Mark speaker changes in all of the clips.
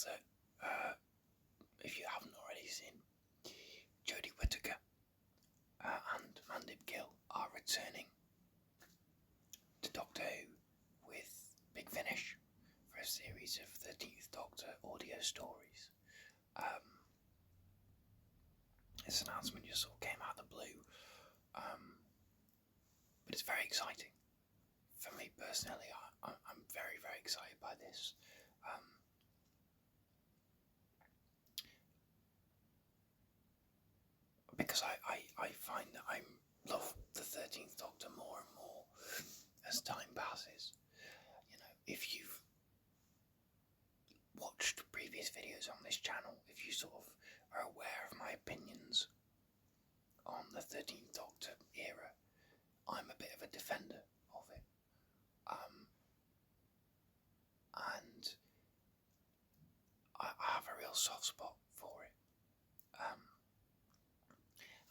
Speaker 1: that if you haven't already seen, Jodie Whittaker and Mandip Gill are returning to Doctor Who with Big Finish for a series of 13th Doctor audio stories. This announcement just sort of came out of the blue, but it's very exciting. For me personally, I'm very, very excited by this. Because I find that I love the 13th Doctor more and more as time passes. You know, if you've watched previous videos on this channel, if you sort of are aware of my opinions on the 13th Doctor era, I'm a bit of a defender of it. And I have a real soft spot for it.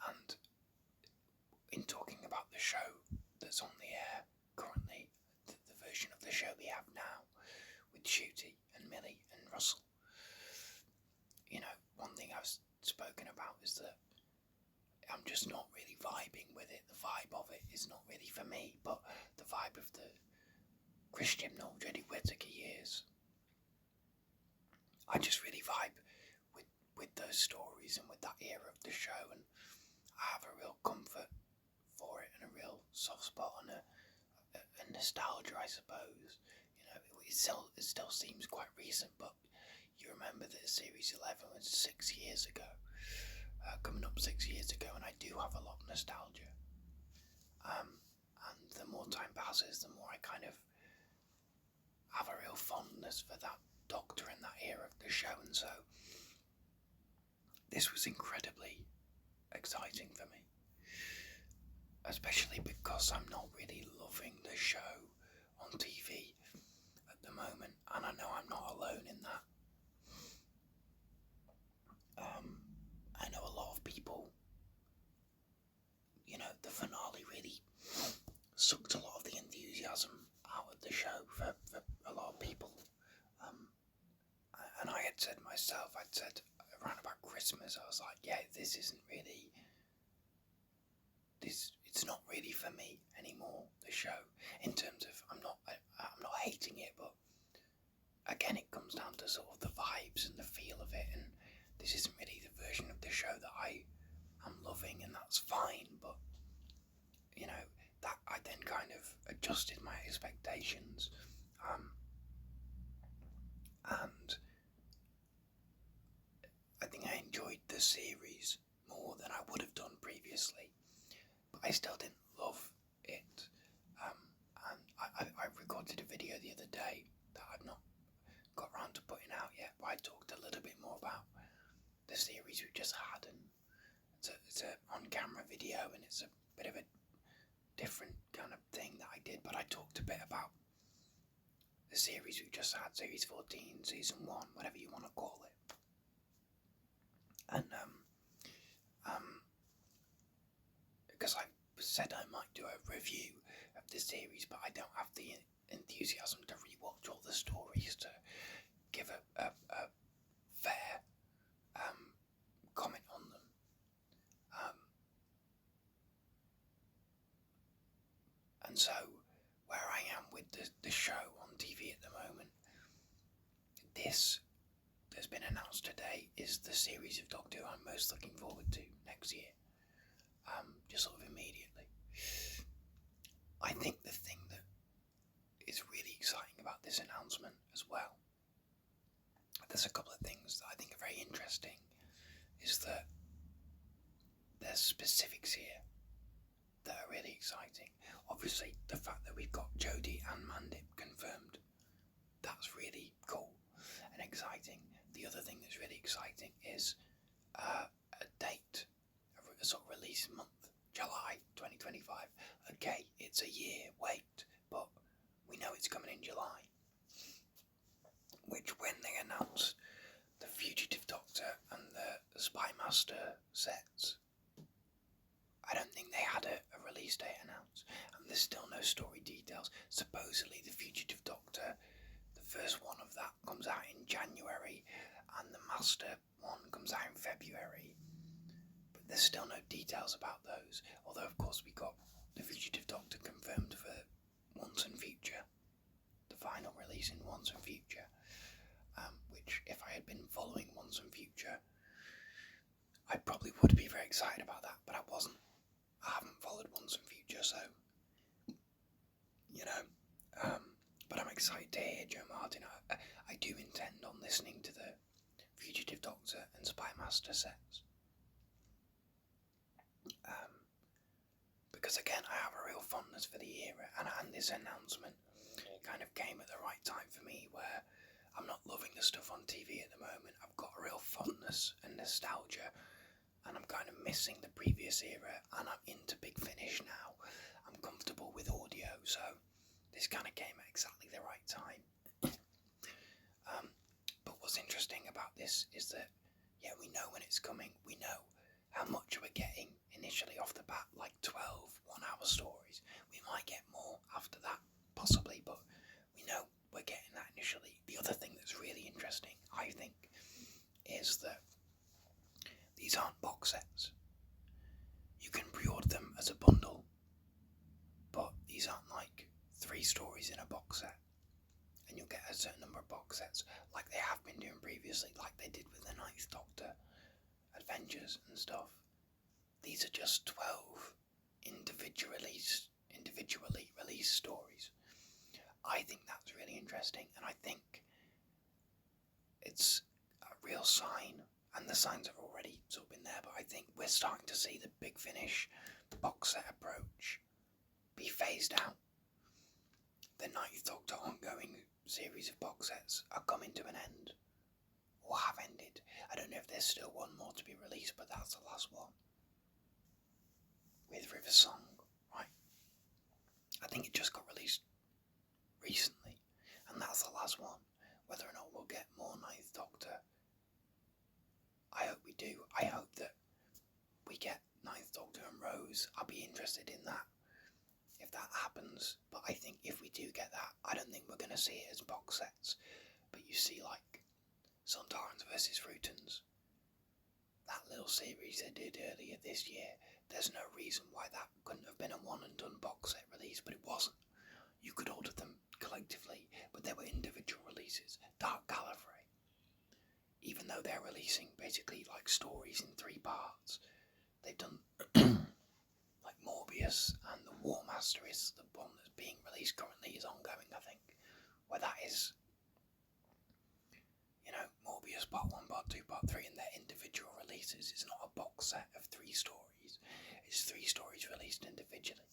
Speaker 1: And in talking about the show that's on the air currently, the version of the show we have now, with Jodie and Millie and Russell, you know, one thing I've spoken about is that I'm just not really vibing with it. The vibe of it is not really for me, but the vibe of the Christian or Jodie Whittaker years, I just really vibe with those stories and with that era of the show, and I have a real comfort for it and a real soft spot and a nostalgia, I suppose. You know, it still seems quite recent, but you remember that Series 11 was 6 years ago, coming up 6 years ago, and I do have a lot of nostalgia. And the more time passes, the more I kind of have a real fondness for that Doctor and that era of the show, and so this was incredibly exciting for me, especially because I'm not really loving the show on TV at the moment, and I know I'm not alone in that. I know a lot of people, you know, the finale really sucked a lot of the enthusiasm out of the show for a lot of people. And I had said myself, I'd said around about Christmas, I was like, yeah, this isn't really, it's not really for me anymore, the show, in terms of, I'm not hating it, but again, it comes down to sort of the vibes and the feel of it, and this isn't really the version of the show that I am loving, and that's fine, but, you know, that I then kind of adjusted my expectations, and I think I enjoyed the series more than I would have done previously, but I still didn't love it. And I recorded a video the other day that I've not got around to putting out yet, but I talked a little bit more about the series we just had, and it's a on-camera video, and it's a bit of a different kind of thing that I did, but I talked a bit about the series we just had, Series 14, Season 1, whatever you want to call it. And because I said I might do a review of the series, but I don't have the enthusiasm to rewatch all the stories to give a fair comment on them. And so, where I am with the show on TV at the moment, this that's been announced today is the series of Doctor Who I'm most looking forward to next year. Just sort of immediately. I think the thing that is really exciting about this announcement as well, there's a couple of things that I think are very interesting, is that there's specifics here that are really exciting. Obviously, the fact that we've got Jodie and Mandip confirmed, that's really cool and exciting. The other thing that's really exciting is a date, a sort of release month, July 2025. Okay, it's a year wait, but we know it's coming in July. Which, when they announced the Fugitive Doctor and the Spy Master sets, I don't think they had a release date announced, and there's still no story details. Supposedly the Fugitive Doctor, the first one of that, comes out in January, Master one comes out in February, but there's still no details about those. Although, of course, we got the Fugitive Doctor confirmed for Once and Future, the final release in Once and Future, which, if I had been following Once and Future, I probably would be very excited about that, but I wasn't. I haven't followed Once and Future, so, but I'm excited to hear Joe Martin. I do intend on listening to the Fugitive Doctor and Spy Master sets. Because again, I have a real fondness for the era, and this announcement kind of came at the right time for me, where I'm not loving the stuff on TV at the moment. I've got a real fondness and nostalgia, and I'm kind of missing the previous era, and I'm into Big Finish now. I'm comfortable with audio, so this kind of came at exactly the right time. But what's interesting about this is that, yeah, we know when it's coming. We know how much we're getting initially off the bat, like 12 one-hour stories. We might get more after that, possibly, but we know we're getting that initially. The other thing that's really interesting, I think, is that these aren't box sets. You can pre-order them as a bundle, but these aren't like 3 stories in a box set, and you'll get a certain number of box sets, like they have been doing previously, like they did with the Ninth Doctor Adventures and stuff. These are just 12 individually released stories. I think that's really interesting, and I think it's a real sign, and the signs have already sort of been there, but I think we're starting to see the Big Finish box set approach be phased out. The Ninth Doctor ongoing series of box sets are coming to an end, or have ended. I don't know if there's still one more to be released, but that's the last one. With River Song, right? I think it just got released recently, and that's the last one. Whether or not we'll get more Ninth Doctor, I hope we do. I hope that we get Ninth Doctor and Rose. I'll be interested in that, if that happens. But I think if we do get that, I don't think we're going to see it as box sets. But you see, like, Sontarans versus Rutans, that little series they did earlier this year, there's no reason why that couldn't have been a one and done box set release, but it wasn't. You could order them collectively, but they were individual releases. Dark Gallifrey, even though they're releasing basically like stories in 3 parts, they've done like Morbius, and the War Master is the one that's being released currently, is ongoing, I think, where that is, Morbius part 1, part 2, part 3, and they're individual releases. It's not a box set of 3 stories. It's 3 stories released individually.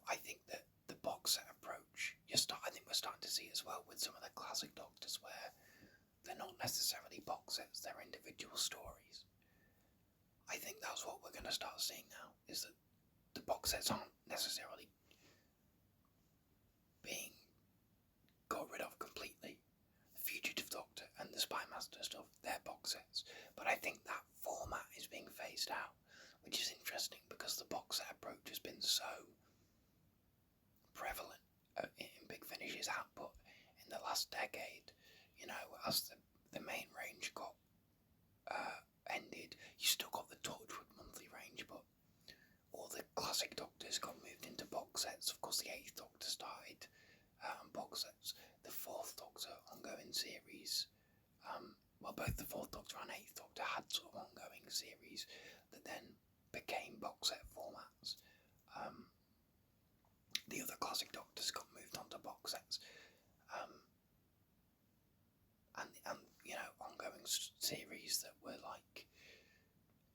Speaker 1: I think that the box set approach, I think we're starting to see as well with some of the classic Doctors, where they're not necessarily box sets, they're individual stories. I think that's what we're going to start seeing now, is that the box sets aren't necessarily being got rid of completely. The Fugitive Doctor and the Spy Master stuff, they're box sets. But I think that format is being phased out, which is interesting because the box set approach has been so prevalent in Big Finish's output in the last decade. As the main range got ended, you still got the Torchwood monthly range, but all the classic Doctors got moved into box sets. Of course, the 8th Doctor started box sets. The 4th Doctor ongoing series, both the 4th Doctor and 8th Doctor had sort of ongoing series that then became box set formats. The other classic Doctors got moved onto box sets, and ongoing series that were like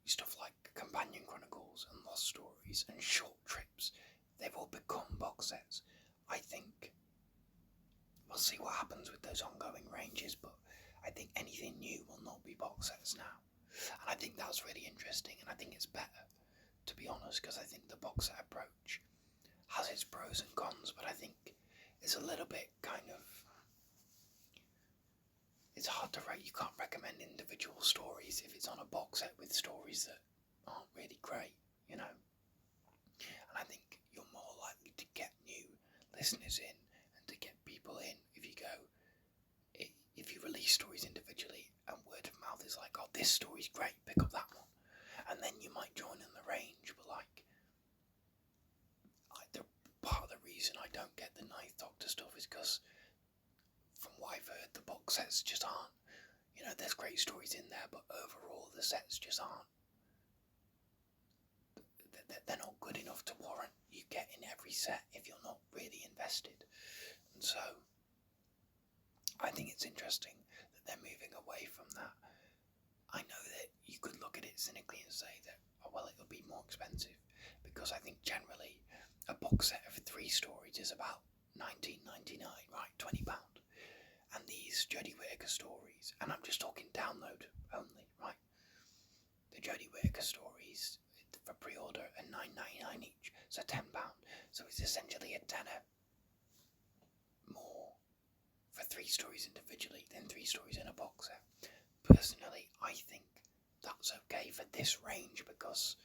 Speaker 1: stuff like Companion Chronicles and Lost Stories and Short Trips. They've all become box sets. I think we'll see what happens with those ongoing ranges, but I think anything new will not be box sets now, and I think that's really interesting, and I think it's better, to be honest, because I think the box set approach has its pros and cons, but I think it's a little bit it's hard to rate. You can't recommend individual stories if it's on a box set with stories that aren't really great, and I think you're more likely to get new listeners in and to get people in if you release stories individually and word I've heard, the box sets just aren't. You know, there's great stories in there, but overall the sets just aren't. They're not good enough to warrant you getting every set if you're not really invested. And so, I think it's interesting that they're moving away from that. I know that you could look at it cynically and say that, oh, well, it'll be more expensive, because I think generally a box set of 3 stories is about $19.99, right? £20. And these Jodie Whittaker stories, and I'm just talking download only, right? The Jodie Whittaker stories for pre-order are $9.99 each, so £10. So it's essentially a tenner more for 3 stories individually than 3 stories in a box set. Personally, I think that's okay for this range, because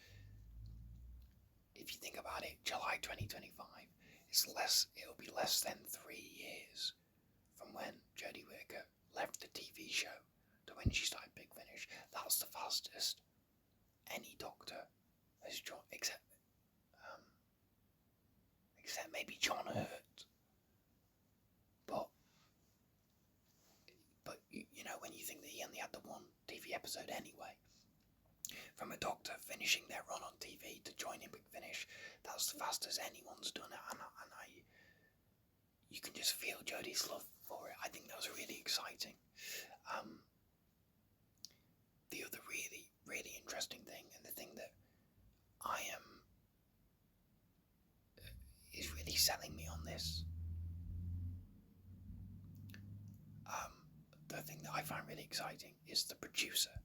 Speaker 1: if you think about it, July 2025, it'll be less than 3 years from when Jodie Whittaker left the TV show to when she started Big Finish. That's the fastest any Doctor has joined, except maybe John Hurt. But you know, when you think that he only had the 1 TV episode anyway, from a Doctor finishing their run on TV to joining Big Finish, that's the fastest anyone's done it, and you can just feel Jodie's love for it. I think that was really exciting. The other really, really interesting thing, and the thing that is really selling me on this, the thing that I find really exciting is the producer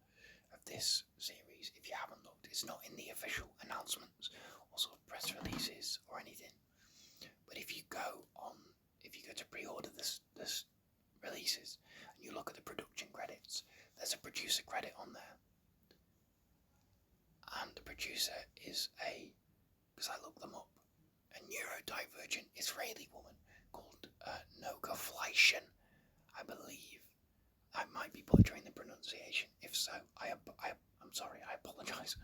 Speaker 1: of this series. If you haven't looked, it's not in the official announcements or sort of press releases or anything, but if you go to pre-order this releases and you look at the production credits, there's a producer credit on there, and the producer is because I looked them up, a neurodivergent Israeli woman called Noga Fleischen, I believe. I might be butchering the pronunciation. If so, I'm sorry, I apologise.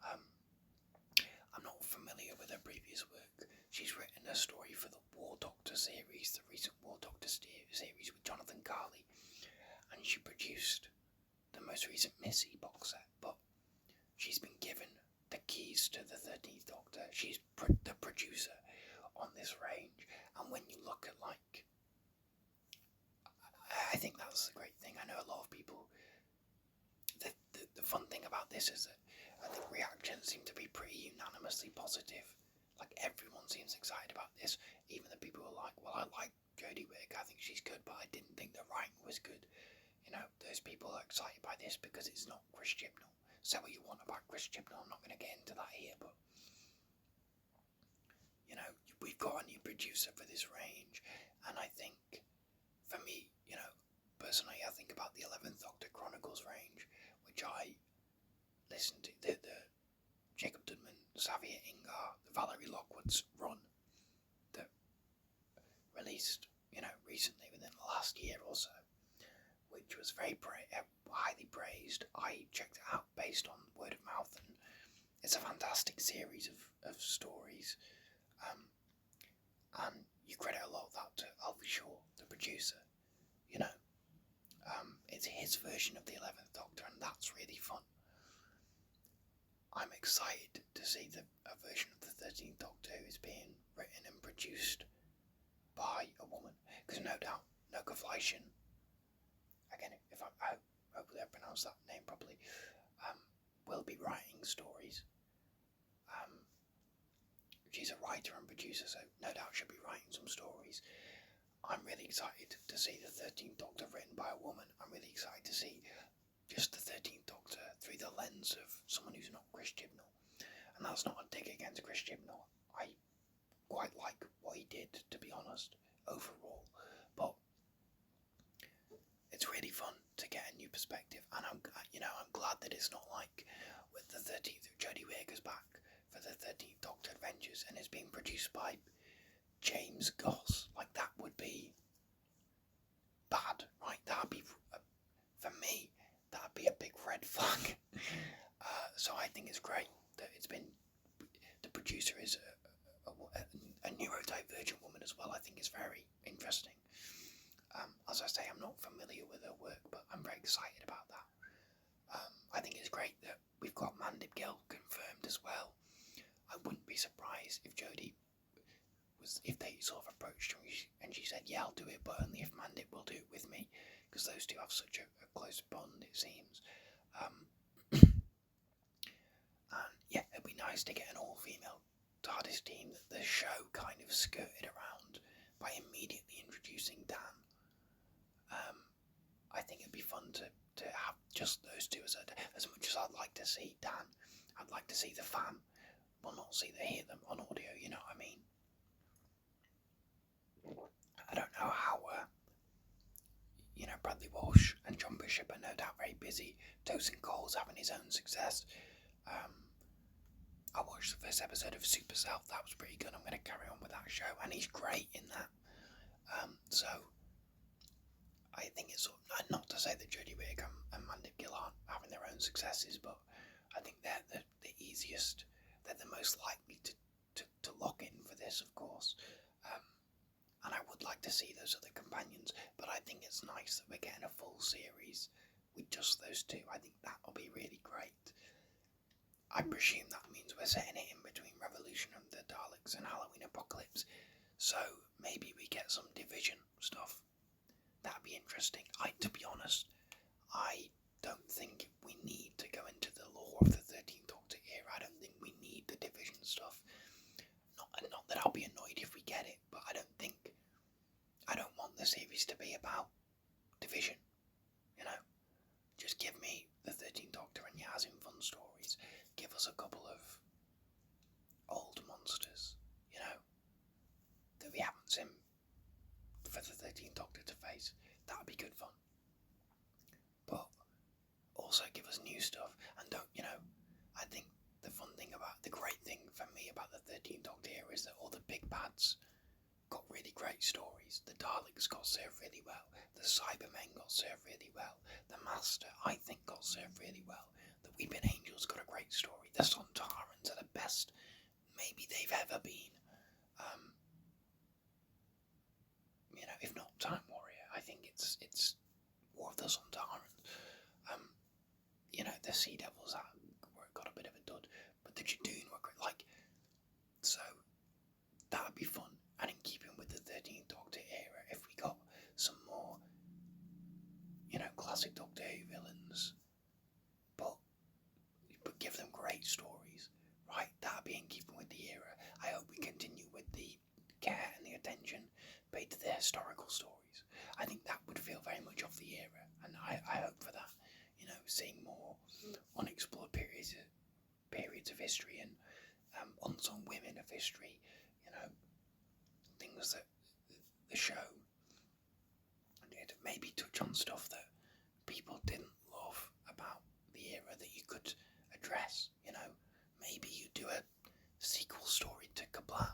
Speaker 1: I'm not familiar with her previous work. She's written a story for the War Doctor series, the recent War Doctor series with Jonathan Carley, and she produced the most recent Missy box set, but she's been given the keys to the 13th Doctor. She's the producer on this range, and when you look at, like, I think that's the great thing. I know a lot of people, the fun thing about this is that the reactions seem to be pretty unanimously positive. Like, everyone seems excited about this, even the people who are like, well, I like Jodie Whittaker, I think she's good, but I didn't think the writing was good. You know, those people are excited by this because it's not Chris Chibnall. Say what you want about Chris Chibnall, I'm not going to get into that here, but, you know, we've got a new producer for this range, and I think, for me, you know, personally, I think about the 11th Doctor Chronicles range, which I listened to, the Jacob Dudman, Xavier Ingar, the Valerie Lockwood's run that released, you know, recently within the last year or so, which was very highly praised. I checked it out based on word of mouth, and it's a fantastic series of stories. And you credit a lot of that to Alfie Shaw, the producer. You know, it's his version of the 11th Doctor, and that's really fun. I'm excited to see a version of the 13th Doctor who is being written and produced by a woman, because no doubt Noga Fleischen, again, if hopefully I pronounced that name properly, will be writing stories. She's a writer and producer, so no doubt she'll be writing some stories. I'm really excited to see the 13th Doctor written by a woman. I'm really excited to see just the 13th Doctor through the lens of someone who's not Chris Chibnall. And that's not a dig against Chris Chibnall. I quite like what he did, to be honest, overall. But it's really fun to get a new perspective, and I'm glad that it's not like with the 13th, Jodie Whittaker's back for the 13th Doctor Adventures, and it's being produced by James Goss. Like, that would be bad, right? That'd be, for me, that'd be a big red flag. So I think it's great that the producer is a neurodivergent woman as well. I think it's very interesting. As I say, I'm not excited about that. I think it's great that we've got Mandip Gill confirmed as well. I wouldn't be surprised if Jodie if they sort of approached her and she said, yeah, I'll do it, but only if Mandip will do it with me, because those two have such a close bond, it seems. And yeah, it'd be nice to get an all-female TARDIS team that the show kind of skirted around by immediately introducing Dan. I think it'd be fun to have just those two as much as I'd like to see Dan. I'd like to see the fan. Well, not hear them on audio, you know what I mean? I don't know how, Bradley Walsh and John Bishop are no doubt very busy. Tosin Cole's having his own success. I watched the first episode of Super Self, that was pretty good. I'm going to carry on with that show, and he's great in that. So, I think it's not to say that Jodie Whittaker and Mandip Gill aren't having their own successes, but I think they're the easiest, they're the most likely to lock in for this, of course. And I would like to see those other companions, but I think it's nice that we're getting a full series with just those two. I think that'll be really great. I presume that means we're setting it in between Revolution of the Daleks and Halloween Apocalypse, so maybe we get some Division stuff. That'd be interesting. To be honest, I don't think we need to go into the lore of the 13th Doctor era. I don't think we need the Division stuff. Not that I'll be annoyed if we get it, but I don't want the series to be about Division, you know? Just give me the 13th Doctor and Yaz in fun stories. Give us a couple of old monsters, you know, that we haven't seen for the 13th Doctor to face. That would be good fun. But also give us new stuff, and don't, I think the great thing for me about the 13th Doctor here is that all the big bads got really great stories. The Daleks got served really well. The Cybermen got served really well. The Master, I think, got served really well. The Weeping Angels got a great story. The Sontarans are the best maybe they've ever been. If not Time Warrior, I think it's War of the Sontarans. The Sea Devils got a bit of a dud, but the Jadoon were great. So that would be fun. And in keeping with the 13th Doctor era, if we got some more, classic Doctor Who villains, but give them great stories, right? That would be in keeping with the era. I hope we continue with the care and the attention paid to the historical stories. I think that would feel very much of the era, and I hope for that. Seeing more unexplored periods of history and unsung women of history, things that the show did maybe touch on stuff that people didn't love about the era that you could address. Maybe you do a sequel story to Kablam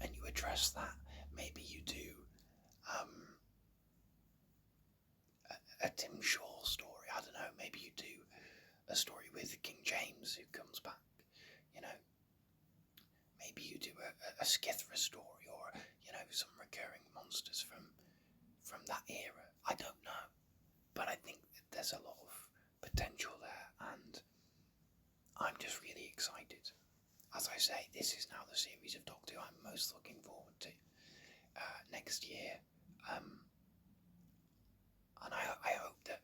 Speaker 1: and you address that. Maybe you do a Tim Shaw story. I don't know, maybe you do a story with King James who comes back, Maybe you do a Skithra story, or, some recurring monsters from that era. I don't know. But I think that there's a lot of potential there, and I'm just really excited. As I say, this is now the series of Doctor Who I'm most looking forward to next year. And I hope that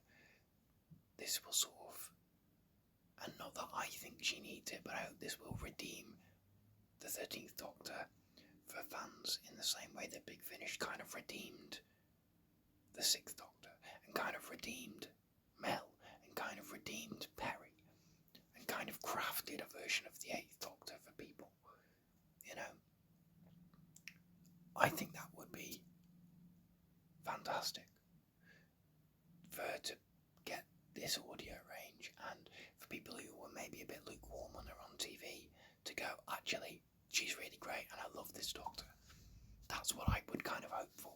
Speaker 1: this will sort of, and not that I think she needs it, but I hope this will redeem the 13th Doctor for fans in the same way that Big Finish kind of redeemed the 6th Doctor, and kind of redeemed Mel, and kind of redeemed Perry, and kind of crafted a version of the 8th Doctor for people. I think that would be fantastic for her to get this audio range, and for people who were maybe a bit lukewarm on her on TV to go, actually, she's really great and I love this Doctor. That's what I would kind of hope for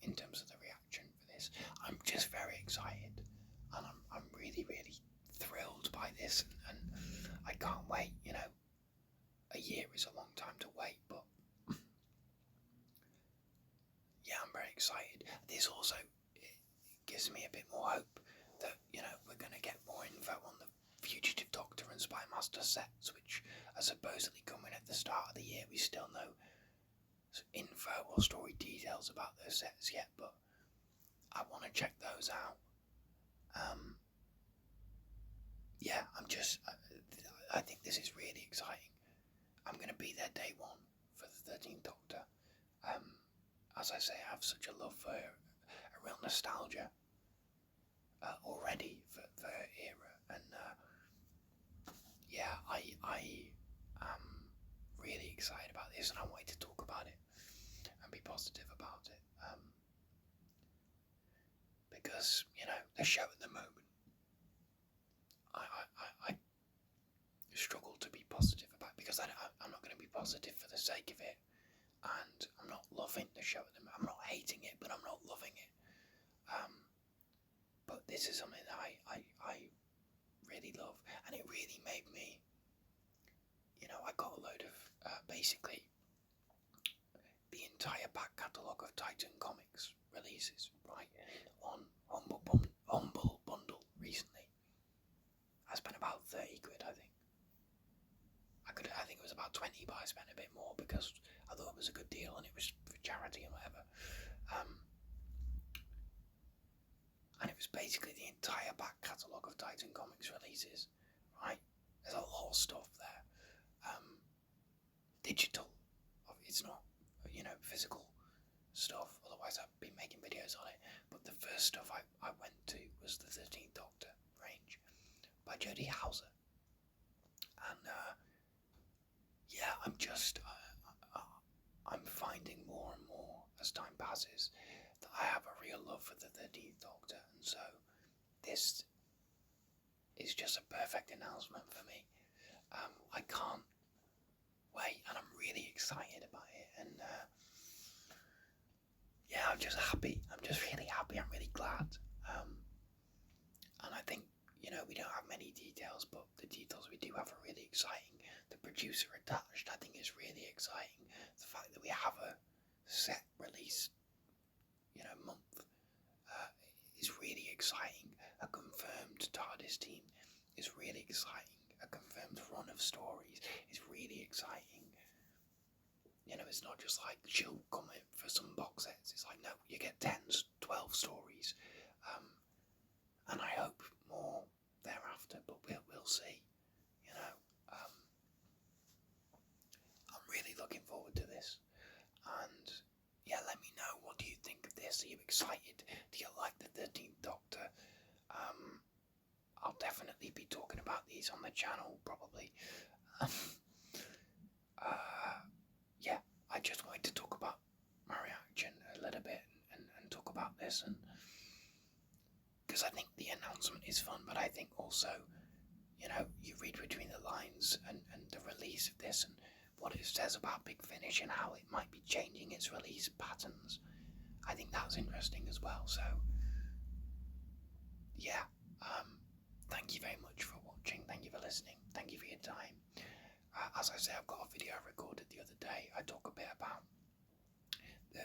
Speaker 1: in terms of the reaction for this. I'm just very excited, and I'm really, really thrilled by this, and I can't wait. A year is a long time to wait, but yeah, I'm very excited. This also gives me a bit more hope that, we're going to get more info on the Fugitive Doctor and Spy Master sets, which are supposedly coming at the start of the year. We still know info or story details about those sets yet, but I want to check those out. I think this is really exciting. I'm going to be there day one for the 13th Doctor. As I say, I have such a love for a real nostalgia already for her era, and I am really excited about this, and I wanted to talk about it and be positive about it, because the show at the moment, I struggle to be positive about, because I'm not going to be positive for the sake of it, and I'm not loving the show at the moment. I'm not hating it, but I'm not loving it. But this is something that I really love, and it really made me, I got a load of, basically, the entire back catalogue of Titan Comics releases, right, on Humble Bundle recently. I spent about 30 quid, I think. I think it was about 20, but I spent a bit more because I thought it was a good deal and it was for charity and whatever. And it was basically the entire back catalogue of Titan Comics releases, right? There's a lot of stuff there. Digital, it's not, physical stuff, otherwise I'd be making videos on it. But the first stuff I went to was the 13th Doctor range by Jodie Whittaker. And I'm finding more and more as time passes that I have a real love for the 13th Doctor, and so this is just a perfect announcement for me. I can't wait, and I'm really excited about it, and I'm just happy. I'm just really happy. I'm really glad. And I think, we don't have many details, but the details we do have are really exciting. The producer attached, I think, is really exciting. The fact that we have a set release, month, is really exciting. A confirmed TARDIS team is really exciting. A confirmed run of stories is really exciting. It's not just like she'll come in for some box sets. It's like, no, you get 10, 12 stories. And I hope more thereafter, but we'll see. I'm really looking forward to this. And let me know, what do you think of this? Are you excited? Do you like the 13th Doctor? I'll definitely be talking about these on the channel, probably. I just wanted to talk about my reaction a little bit and talk about this, and because I think the announcement is fun, but I think also, you read between the lines and the release of this and what it says about Big Finish and how it might be changing its release patterns. I think that's interesting as well. So thank you very much for watching. Thank you for listening. Thank you for your time. As I say, I've got a video I recorded the other day. I talk a bit about the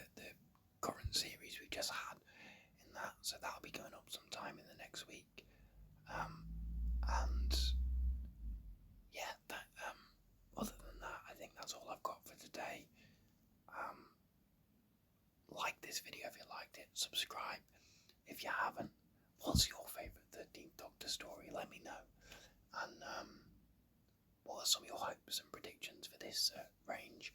Speaker 1: current series we just had in that, so that'll be going up sometime in the next week. Other than that, I think that's all I've got for today. Like this video if you liked it. Subscribe if you haven't. What's your favourite 13th Doctor story? Let me know. And what are some of your hopes and predictions for this range?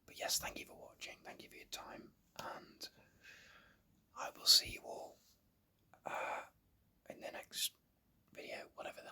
Speaker 1: But yes, thank you for watching. Thank you for your time, and I will see you all in the next video, whatever that